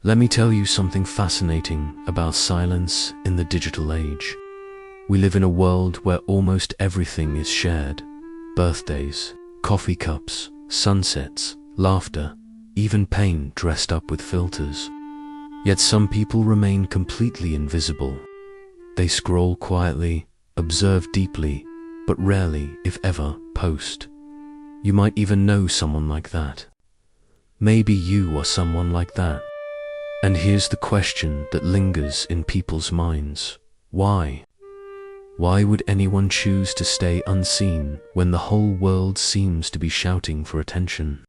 Let me tell you something fascinating about silence in the digital age. We live in a world where almost everything is shared. Birthdays, coffee cups, sunsets, laughter, even pain dressed up with filters. Yet some people remain completely invisible. They scroll quietly, observe deeply, but rarely, if ever, post. You might even know someone like that. Maybe you are someone like that. And here's the question that lingers in people's minds. Why? Why would anyone choose to stay unseen when the whole world seems to be shouting for attention?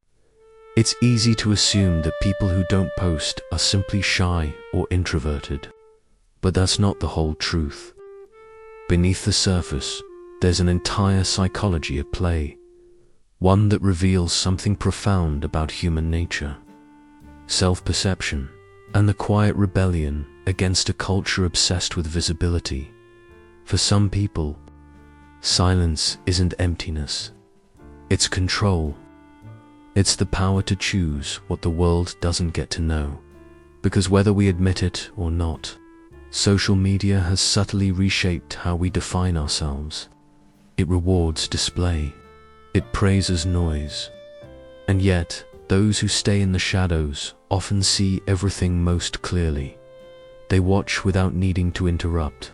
It's easy to assume that people who don't post are simply shy or introverted. But that's not the whole truth. Beneath the surface, there's an entire psychology at play. One that reveals something profound about human nature. Self-perception, and the quiet rebellion against a culture obsessed with visibility. For some people, silence isn't emptiness. It's control. It's the power to choose what the world doesn't get to know. Because whether we admit it or not, social media has subtly reshaped how we define ourselves. It rewards display. It praises noise. And yet, those who stay in the shadows often see everything most clearly. They watch without needing to interrupt.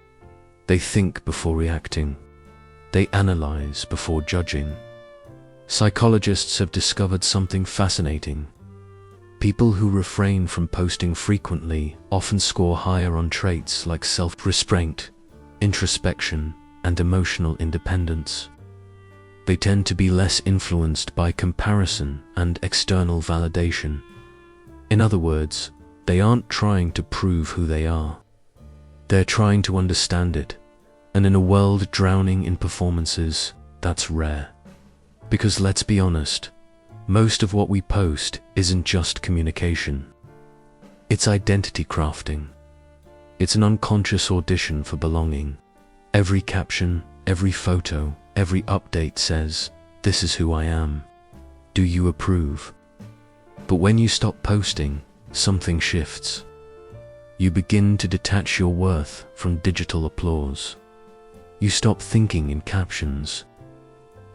They think before reacting. They analyze before judging. Psychologists have discovered something fascinating. People who refrain from posting frequently often score higher on traits like self-restraint, introspection, and emotional independence. They tend to be less influenced by comparison and external validation. In other words, they aren't trying to prove who they are. They're trying to understand it, and in a world drowning in performances, that's rare. Because let's be honest, most of what we post isn't just communication. It's identity crafting. It's an unconscious audition for belonging. Every caption, every photo, every update says, "This is who I am. Do you approve?" But when you stop posting, something shifts. You begin to detach your worth from digital applause. You stop thinking in captions.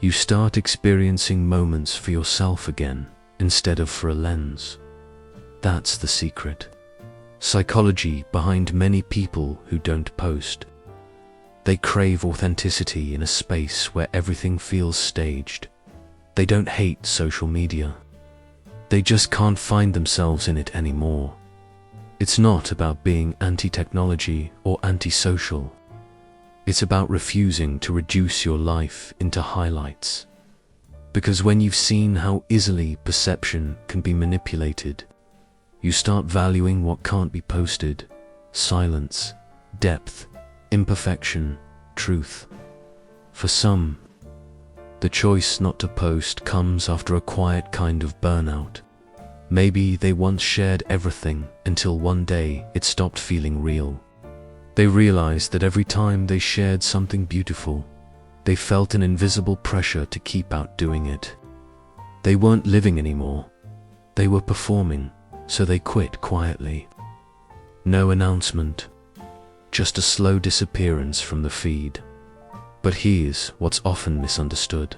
You start experiencing moments for yourself again, instead of for a lens. That's the secret. Psychology behind many people who don't post. They crave authenticity in a space where everything feels staged. They don't hate social media. They just can't find themselves in it anymore. It's not about being anti-technology or anti-social. It's about refusing to reduce your life into highlights. Because when you've seen how easily perception can be manipulated, you start valuing what can't be posted: silence, depth, imperfection, truth. For some, the choice not to post comes after a quiet kind of burnout. Maybe they once shared everything until one day it stopped feeling real. They realized that every time they shared something beautiful, they felt an invisible pressure to keep outdoing it. They weren't living anymore. They were performing, so they quit quietly. No announcement. Just a slow disappearance from the feed. But here's what's often misunderstood.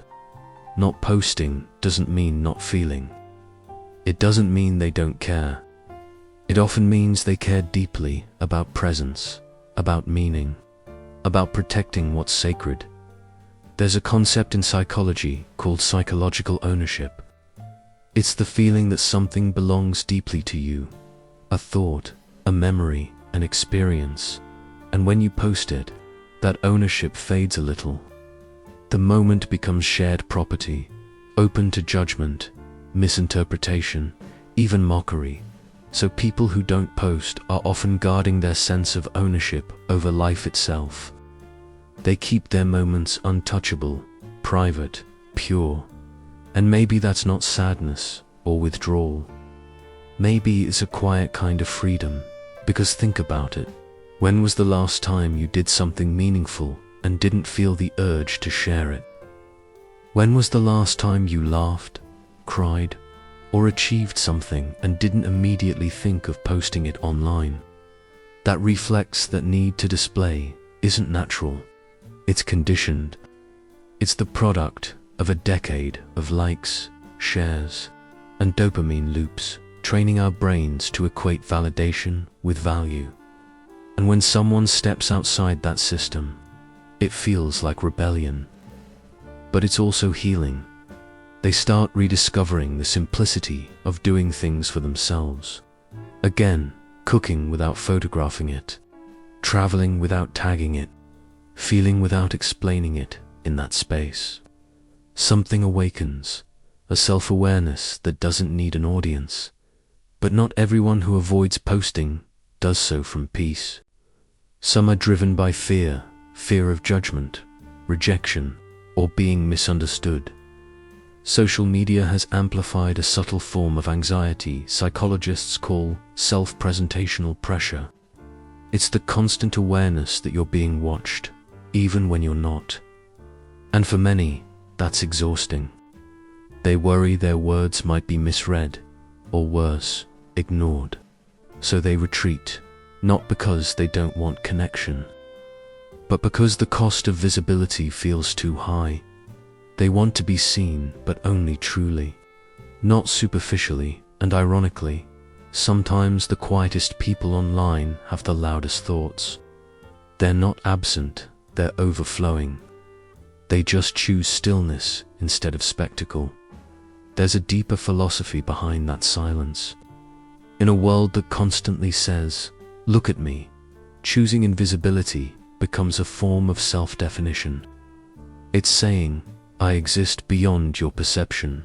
Not posting doesn't mean not feeling. It doesn't mean they don't care. It often means they care deeply about presence, about meaning, about protecting what's sacred. There's a concept in psychology called psychological ownership. It's the feeling that something belongs deeply to you, a thought, a memory, an experience. And when you post it, that ownership fades a little. The moment becomes shared property, open to judgment, misinterpretation, even mockery. So people who don't post are often guarding their sense of ownership over life itself. They keep their moments untouchable, private, pure. And maybe that's not sadness or withdrawal. Maybe it's a quiet kind of freedom. Because think about it. When was the last time you did something meaningful and didn't feel the urge to share it? When was the last time you laughed, cried, or achieved something and didn't immediately think of posting it online. That reflex, that need to display, isn't natural. It's conditioned. It's the product of a decade of likes, shares, and dopamine loops, training our brains to equate validation with value. And when someone steps outside that system, it feels like rebellion. But it's also healing. They start rediscovering the simplicity of doing things for themselves. Again, cooking without photographing it, traveling without tagging it, feeling without explaining it in that space. Something awakens, a self-awareness that doesn't need an audience. But not everyone who avoids posting does so from peace. Some are driven by fear of judgment, rejection, or being misunderstood. Social media has amplified a subtle form of anxiety psychologists call self-presentational pressure. It's the constant awareness that you're being watched, even when you're not. And for many, that's exhausting. They worry their words might be misread, or worse, ignored. So they retreat, not because they don't want connection, but because the cost of visibility feels too high. They want to be seen, but only truly, not superficially. And ironically, sometimes the quietest people online have the loudest thoughts. They're not absent, they're overflowing. They just choose stillness instead of spectacle. There's a deeper philosophy behind that silence. In a world that constantly says, "Look at me," choosing invisibility becomes a form of self-definition. It's saying, "I exist beyond your perception."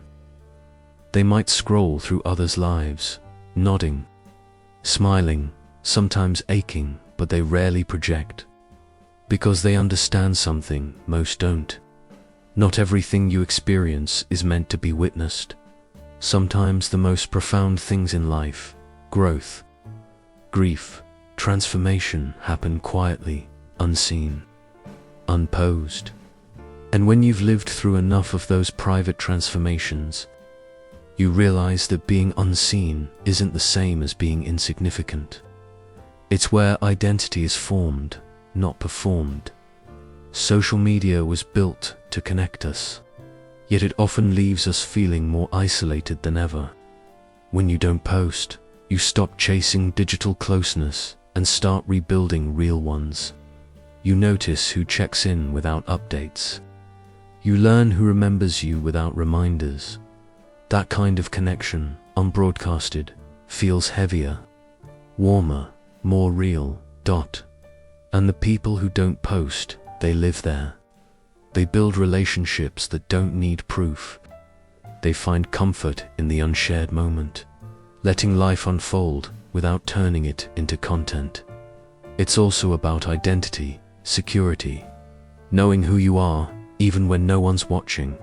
They might scroll through others' lives, nodding, smiling, sometimes aching, but they rarely project. Because they understand something most don't. Not everything you experience is meant to be witnessed. Sometimes the most profound things in life, growth, grief, transformation, happen quietly, unseen, unposed. And when you've lived through enough of those private transformations, you realize that being unseen isn't the same as being insignificant. It's where identity is formed, not performed. Social media was built to connect us, yet it often leaves us feeling more isolated than ever. When you don't post, you stop chasing digital closeness and start rebuilding real ones. You notice who checks in without updates. You learn who remembers you without reminders. That kind of connection, unbroadcasted, feels heavier, warmer, more real. And the people who don't post, they live there. They build relationships that don't need proof. They find comfort in the unshared moment, letting life unfold without turning it into content. It's also about identity, security, knowing who you are even when no one's watching.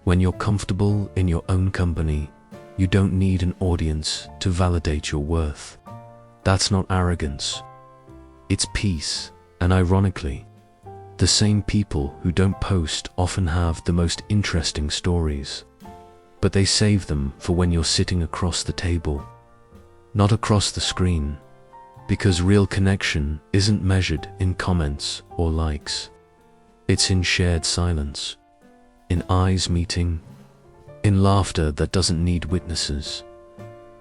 When you're comfortable in your own company, you don't need an audience to validate your worth. That's not arrogance. It's peace. And ironically, the same people who don't post often have the most interesting stories. But they save them for when you're sitting across the table, not across the screen, because real connection isn't measured in comments or likes. It's in shared silence, in eyes meeting, in laughter that doesn't need witnesses.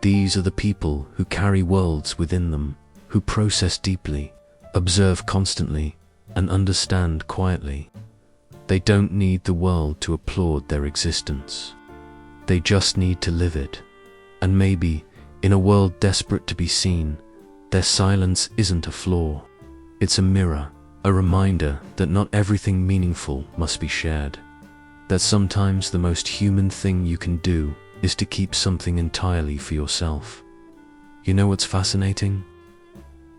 These are the people who carry worlds within them, who process deeply, observe constantly, and understand quietly. They don't need the world to applaud their existence. They just need to live it. And maybe, in a world desperate to be seen, their silence isn't a flaw. It's a mirror, a reminder that not everything meaningful must be shared. That sometimes the most human thing you can do is to keep something entirely for yourself. You know what's fascinating?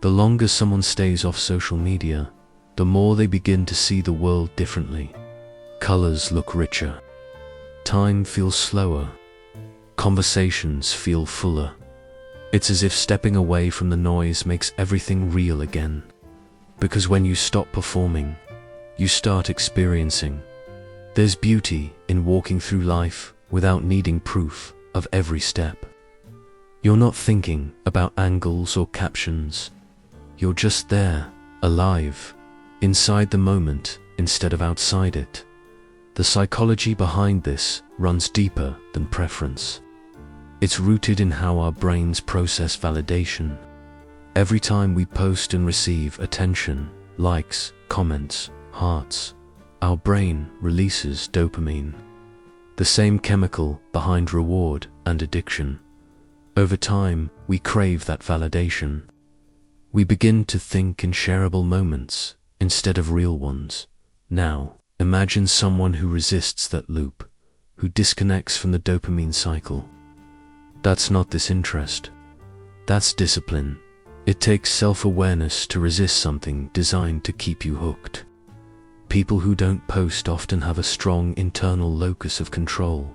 The longer someone stays off social media, the more they begin to see the world differently. Colors look richer. Time feels slower. Conversations feel fuller. It's as if stepping away from the noise makes everything real again. Because when you stop performing, you start experiencing. There's beauty in walking through life without needing proof, of every step. You're not thinking about angles or captions. You're just there, alive, inside the moment instead of outside it. The psychology behind this runs deeper than preference. It's rooted in how our brains process validation. Every time we post and receive attention, likes, comments, hearts, our brain releases dopamine, the same chemical behind reward and addiction. Over time, we crave that validation. We begin to think in shareable moments instead of real ones. Now, imagine someone who resists that loop, who disconnects from the dopamine cycle. That's not disinterest. That's discipline. It takes self-awareness to resist something designed to keep you hooked. People who don't post often have a strong internal locus of control,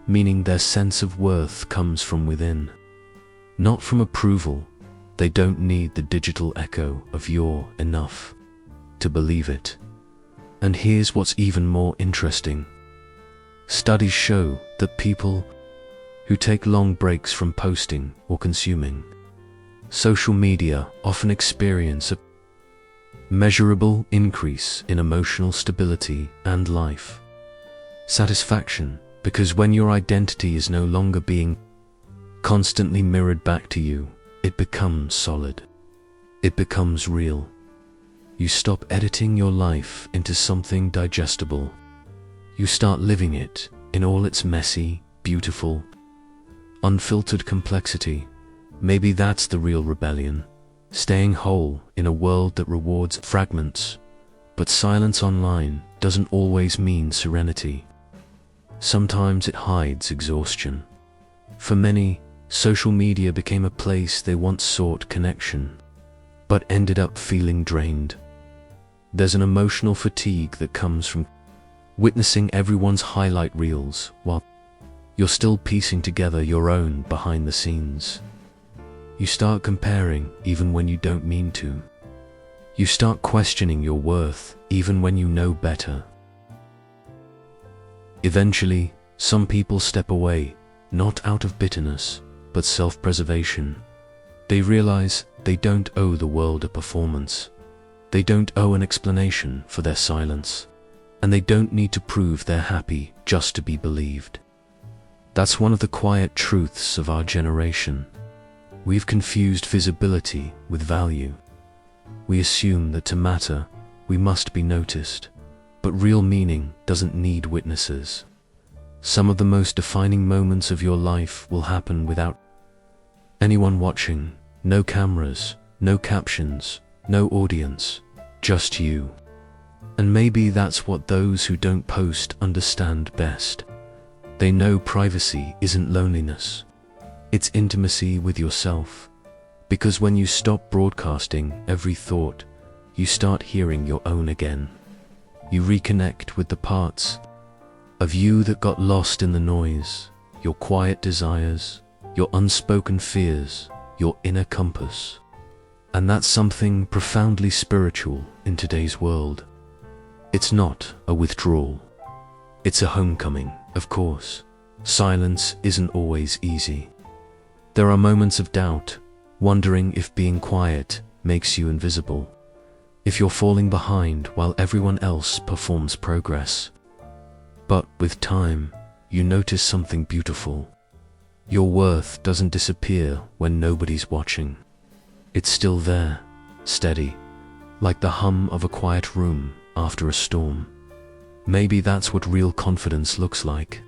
meaning their sense of worth comes from within, not from approval. They don't need the digital echo of "you're enough" to believe it. And here's what's even more interesting. Studies show that people who take long breaks from posting or consuming social media often experience a measurable increase in emotional stability and life satisfaction, because when your identity is no longer being constantly mirrored back to you, it becomes solid. It becomes real. You stop editing your life into something digestible. You start living it in all its messy, beautiful, unfiltered complexity. Maybe that's the real rebellion. Staying whole in a world that rewards fragments. But silence online doesn't always mean serenity. Sometimes it hides exhaustion. For many, social media became a place they once sought connection, but ended up feeling drained. There's an emotional fatigue that comes from witnessing everyone's highlight reels while you're still piecing together your own behind the scenes. You start comparing even when you don't mean to. You start questioning your worth even when you know better. Eventually, some people step away, not out of bitterness, but self-preservation. They realize they don't owe the world a performance. They don't owe an explanation for their silence. And they don't need to prove they're happy just to be believed. That's one of the quiet truths of our generation. We've confused visibility with value. We assume that to matter, we must be noticed. But real meaning doesn't need witnesses. Some of the most defining moments of your life will happen without anyone watching. No cameras, no captions, no audience, just you. And maybe that's what those who don't post understand best. They know privacy isn't loneliness. It's intimacy with yourself. Because when you stop broadcasting every thought, you start hearing your own again. You reconnect with the parts of you that got lost in the noise, your quiet desires, your unspoken fears, your inner compass. And that's something profoundly spiritual in today's world. It's not a withdrawal. It's a homecoming, of course. Silence isn't always easy. There are moments of doubt, wondering if being quiet makes you invisible, if you're falling behind while everyone else performs progress. But with time, you notice something beautiful. Your worth doesn't disappear when nobody's watching. It's still there, steady, like the hum of a quiet room after a storm. Maybe that's what real confidence looks like.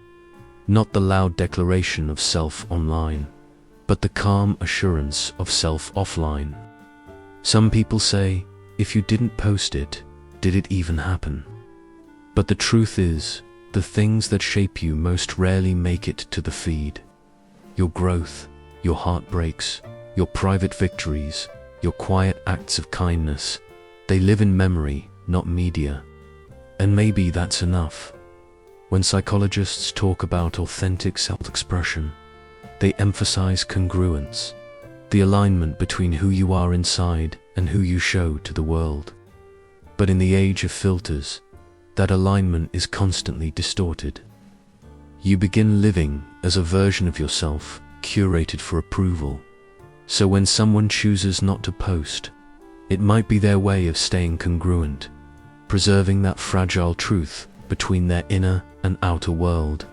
Not the loud declaration of self online, but the calm assurance of self offline. Some people say, if you didn't post it, did it even happen? But the truth is, the things that shape you most rarely make it to the feed. Your growth, your heartbreaks, your private victories, your quiet acts of kindness, they live in memory, not media. And maybe that's enough. When psychologists talk about authentic self-expression, they emphasize congruence, the alignment between who you are inside and who you show to the world. But in the age of filters, that alignment is constantly distorted. You begin living as a version of yourself, curated for approval. So when someone chooses not to post, it might be their way of staying congruent, preserving that fragile truth between their inner and outer world.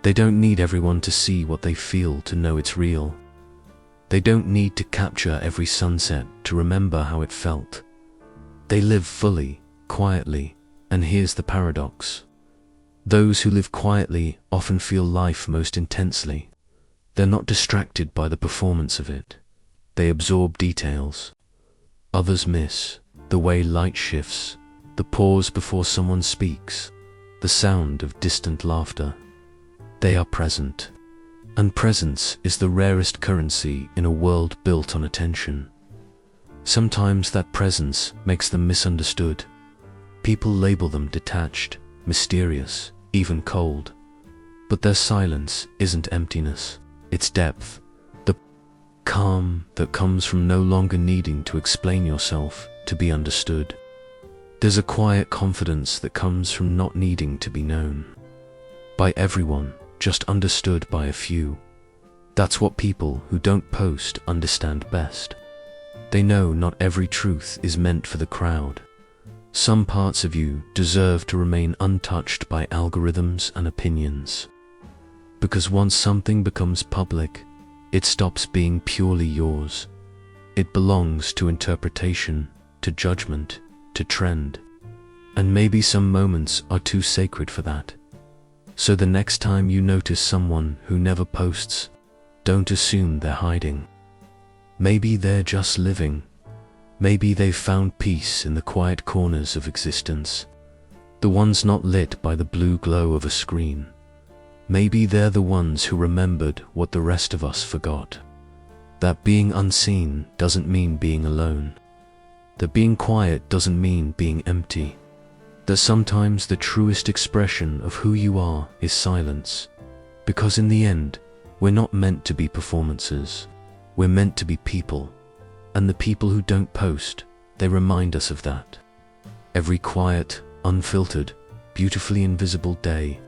They don't need everyone to see what they feel to know it's real. They don't need to capture every sunset to remember how it felt. They live fully, quietly, and here's the paradox. Those who live quietly often feel life most intensely. They're not distracted by the performance of it. They absorb details. Others miss the way light shifts, the pause before someone speaks, the sound of distant laughter. They are present, and presence is the rarest currency in a world built on attention. Sometimes that presence makes them misunderstood. People label them detached, mysterious, even cold. But their silence isn't emptiness, it's depth. The calm that comes from no longer needing to explain yourself to be understood. There's a quiet confidence that comes from not needing to be known by everyone, just understood by a few. That's what people who don't post understand best. They know not every truth is meant for the crowd. Some parts of you deserve to remain untouched by algorithms and opinions. Because once something becomes public, it stops being purely yours. It belongs to interpretation, to judgment, to trend. And maybe some moments are too sacred for that. So the next time you notice someone who never posts, don't assume they're hiding. Maybe they're just living. Maybe they've found peace in the quiet corners of existence, the ones not lit by the blue glow of a screen. Maybe they're the ones who remembered what the rest of us forgot. That being unseen doesn't mean being alone. That being quiet doesn't mean being empty. That sometimes the truest expression of who you are is silence. Because in the end, we're not meant to be performances. We're meant to be people. And the people who don't post, they remind us of that. Every quiet, unfiltered, beautifully invisible day